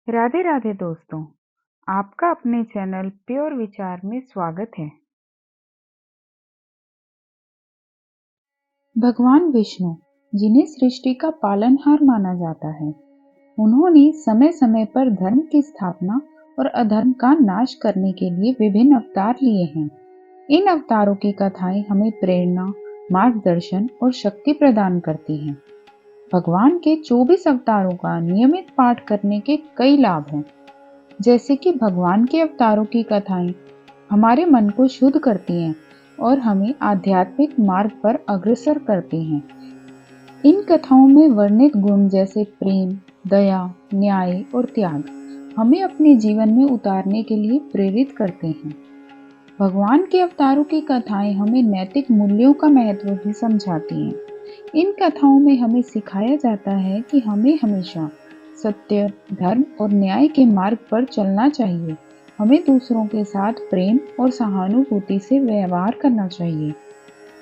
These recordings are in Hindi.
राधे राधे दोस्तों, आपका अपने चैनल प्योर विचार में स्वागत है। भगवान विष्णु, जिन्हें सृष्टि का पालनहार माना जाता है, उन्होंने समय समय पर धर्म की स्थापना और अधर्म का नाश करने के लिए विभिन्न अवतार लिए हैं। इन अवतारों की कथाएं हमें प्रेरणा, मार्गदर्शन और शक्ति प्रदान करती हैं। भगवान के 24 अवतारों का नियमित पाठ करने के कई लाभ हैं, जैसे कि भगवान के अवतारों की कथाएं हमारे मन को शुद्ध करती हैं और हमें आध्यात्मिक मार्ग पर अग्रसर करती हैं। इन कथाओं में वर्णित गुण जैसे प्रेम, दया, न्याय और त्याग हमें अपने जीवन में उतारने के लिए प्रेरित करते हैं। भगवान के अवतारों की कथाएं हमें नैतिक मूल्यों का महत्व भी समझाती हैं। इन कथाओं में हमें सिखाया जाता है कि हमें हमेशा सत्य, धर्म और न्याय के मार्ग पर चलना चाहिए। हमें दूसरों के साथ प्रेम और सहानुभूति से व्यवहार करना चाहिए।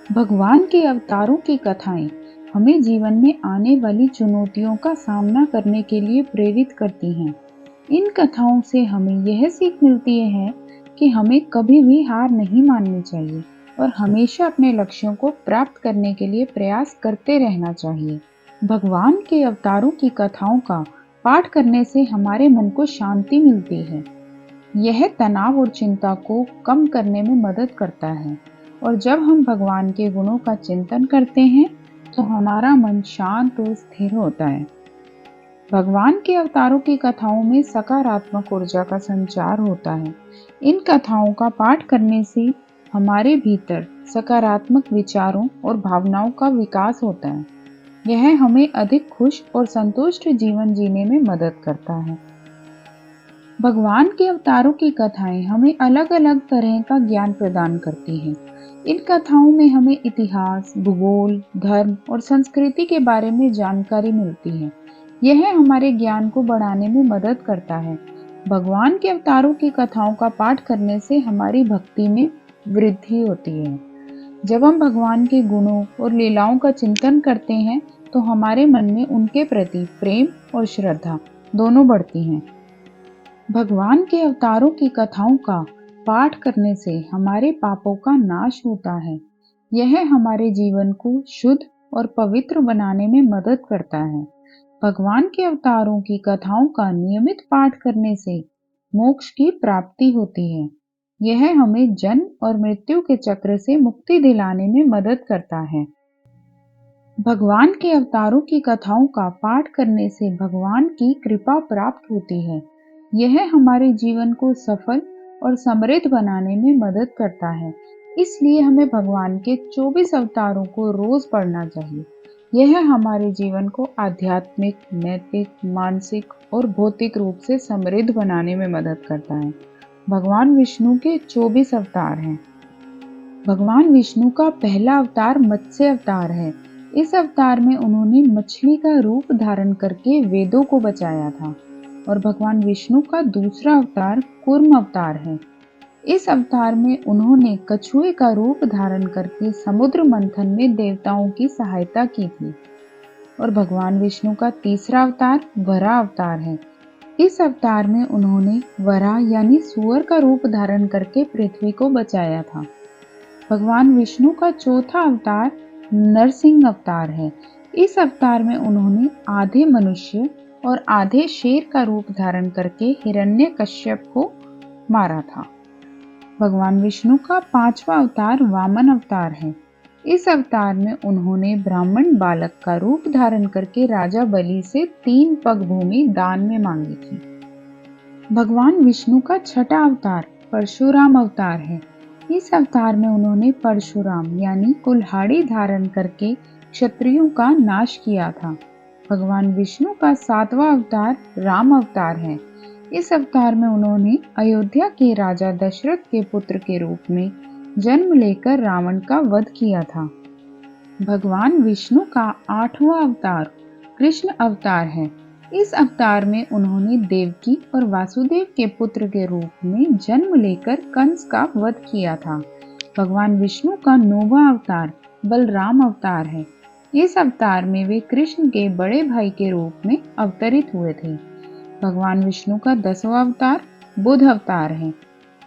भगवान के अवतारों की कथाएं हमें जीवन में आने वाली चुनौतियों का सामना करने के लिए प्रेरित करती हैं। इन कथाओं से हमें यह सीख मिलती है कि हमें कभी भी हार नहीं माननी चाहिए और हमेशा अपने लक्ष्यों को प्राप्त करने के लिए प्रयास करते रहना चाहिए। भगवान के अवतारों की कथाओं का पाठ करने से हमारे मन को शांति मिलती है। यह तनाव और चिंता को कम करने में मदद करता है और जब हम भगवान के गुणों का चिंतन करते हैं तो हमारा मन शांत और स्थिर होता है। भगवान के अवतारों की कथाओं में सकारात्मक ऊर्जा का संचार होता है। इन कथाओं का पाठ करने से हमारे भीतर सकारात्मक विचारों और भावनाओं का विकास होता है। यह हमें अधिक खुश और संतुष्ट जीवन जीने में मदद करता है। भगवान के अवतारों की कथाएं हमें अलग अलग तरह का ज्ञान प्रदान करती हैं। इन कथाओं में हमें इतिहास, भूगोल, धर्म और संस्कृति के बारे में जानकारी मिलती है। यह हमारे ज्ञान को बढ़ाने में मदद करता है। भगवान के अवतारों की कथाओं का पाठ करने से हमारी भक्ति में वृद्धि होती है। जब हम भगवान के गुणों और लीलाओं का चिंतन करते हैं तो हमारे मन में उनके प्रति प्रेम और श्रद्धा दोनों बढ़ती हैं। भगवान के अवतारों की कथाओं का पाठ करने से हमारे पापों का नाश होता है। यह हमारे जीवन को शुद्ध और पवित्र बनाने में मदद करता है। भगवान के अवतारों की कथाओं का नियमित पाठ करने से मोक्ष की प्राप्ति होती है। यह हमें जन्म और मृत्यु के चक्र से मुक्ति दिलाने में मदद करता है। भगवान के अवतारों की कथाओं का पाठ करने से भगवान की कृपा प्राप्त होती है। यह हमारे जीवन को सफल और समृद्ध बनाने में मदद करता है। इसलिए हमें भगवान के 24 अवतारों को रोज पढ़ना चाहिए। यह हमारे जीवन को आध्यात्मिक, नैतिक, मानसिक और भौतिक रूप से समृद्ध बनाने में मदद करता है। भगवान विष्णु के 24 अवतार हैं। भगवान विष्णु का पहला अवतार मत्स्य अवतार है। इस अवतार में उन्होंने मछली का रूप धारण करके वेदों को बचाया था। और भगवान विष्णु का दूसरा अवतार कूर्म अवतार है। इस अवतार में उन्होंने कछुए का रूप धारण करके समुद्र मंथन में देवताओं की सहायता की थी। और भगवान विष्णु का तीसरा अवतार वराह अवतार है। इस अवतार में उन्होंने वराह यानी सूअर का रूप धारण करके पृथ्वी को बचाया था। भगवान विष्णु का चौथा अवतार नरसिंह अवतार है। इस अवतार में उन्होंने आधे मनुष्य और आधे शेर का रूप धारण करके हिरण्यकश्यप को मारा था। भगवान विष्णु का पांचवा अवतार वामन अवतार है। इस अवतार में उन्होंने ब्राह्मण बालक का रूप धारण करके राजा बलि से 3 पग भूमि दान में मांगी थी। भगवान विष्णु का छठा अवतार परशुराम अवतार है। इस अवतार में उन्होंने परशुराम यानी कुल्हाड़ी धारण करके क्षत्रियों का नाश किया था। भगवान विष्णु का 7वां अवतार राम अवतार है। इस अवतार में उन्होंने अयोध्या के राजा दशरथ के पुत्र के रूप में जन्म लेकर रावण का वध किया था। भगवान विष्णु का 8वां अवतार कृष्ण अवतार है। इस अवतार में उन्होंने देवकी और वासुदेव के पुत्र के रूप में जन्म लेकर कंस का वध किया था। भगवान विष्णु का 9वां अवतार बलराम अवतार है। इस अवतार में वे कृष्ण के बड़े भाई के रूप में अवतरित हुए थे। भगवान विष्णु का 10वां अवतार बुद्ध अवतार है।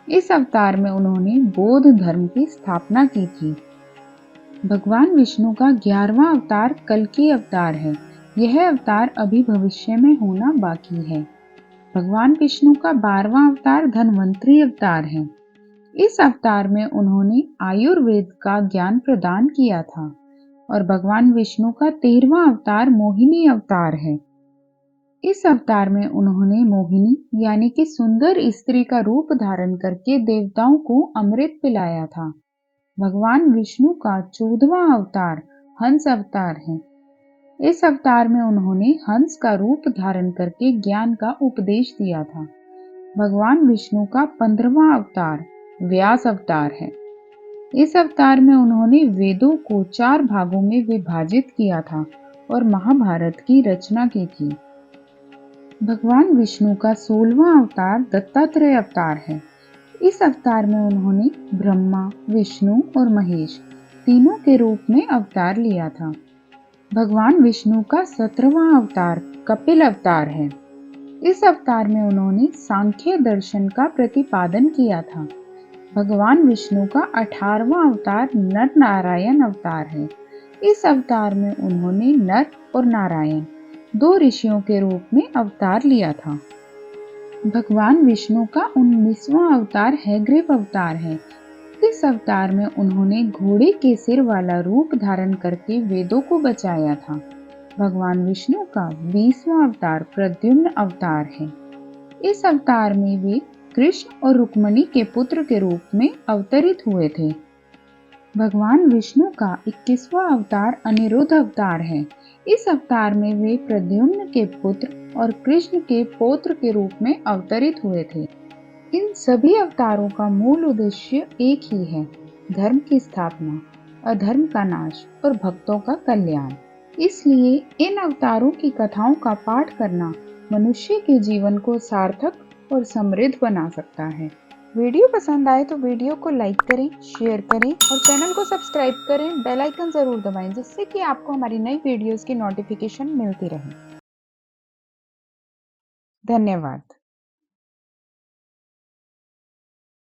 इस अवतार में उन्होंने बौद्ध धर्म की स्थापना की थी। भगवान विष्णु का 11वां अवतार कल्कि अवतार है। यह अवतार अभी भविष्य में होना बाकी है। भगवान विष्णु का 12वां अवतार धन्वंतरि अवतार है। इस अवतार में उन्होंने आयुर्वेद का ज्ञान प्रदान किया था। और भगवान विष्णु का 13वां अवतार मोहिनी अवतार है। इस अवतार में उन्होंने मोहिनी यानी कि सुंदर स्त्री का रूप धारण करके देवताओं को अमृत पिलाया था। भगवान विष्णु का 14वां अवतार हंस अवतार है। इस अवतार में उन्होंने हंस का रूप धारण करके ज्ञान का उपदेश दिया था। भगवान विष्णु का 15वां अवतार व्यास अवतार है। इस अवतार में उन्होंने वेदों को 4 भागों में विभाजित किया था और महाभारत की रचना की थी। भगवान विष्णु का 16वां अवतार दत्तात्रेय अवतार है। इस अवतार में उन्होंने ब्रह्मा, विष्णु और महेश तीनों के रूप में अवतार लिया था। भगवान विष्णु का 17वां अवतार कपिल अवतार है। इस अवतार में उन्होंने सांख्य दर्शन का प्रतिपादन किया था। भगवान विष्णु का 18वां अवतार नर नारायण अवतार है। इस अवतार में उन्होंने नर और नारायण 2 ऋषियों के रूप में अवतार लिया था। भगवान विष्णु का 19वां अवतार हैग्रीव अवतार है। इस अवतार में उन्होंने घोड़े के सिर वाला रूप धारण करके वेदों को बचाया था। भगवान विष्णु का 20वां अवतार प्रद्युम्न अवतार है। इस अवतार में वे कृष्ण और रुक्मिणी के पुत्र के रूप में अवतरित हुए थे। भगवान विष्णु का 21वां अवतार अनिरुद्ध अवतार है। इस अवतार में वे प्रद्युम्न के पुत्र और कृष्ण के पौत्र के रूप में अवतरित हुए थे। इन सभी अवतारों का मूल उद्देश्य एक ही है, धर्म की स्थापना, अधर्म का नाश और भक्तों का कल्याण। इसलिए इन अवतारों की कथाओं का पाठ करना मनुष्य के जीवन को सार्थक और समृद्ध बना सकता है। वीडियो पसंद आए तो वीडियो को लाइक करें, शेयर करें और चैनल को सब्सक्राइब करें। बेल आइकन जरूर दबाएं जिससे कि आपको हमारी नई वीडियोस की नोटिफिकेशन मिलती रहे। धन्यवाद।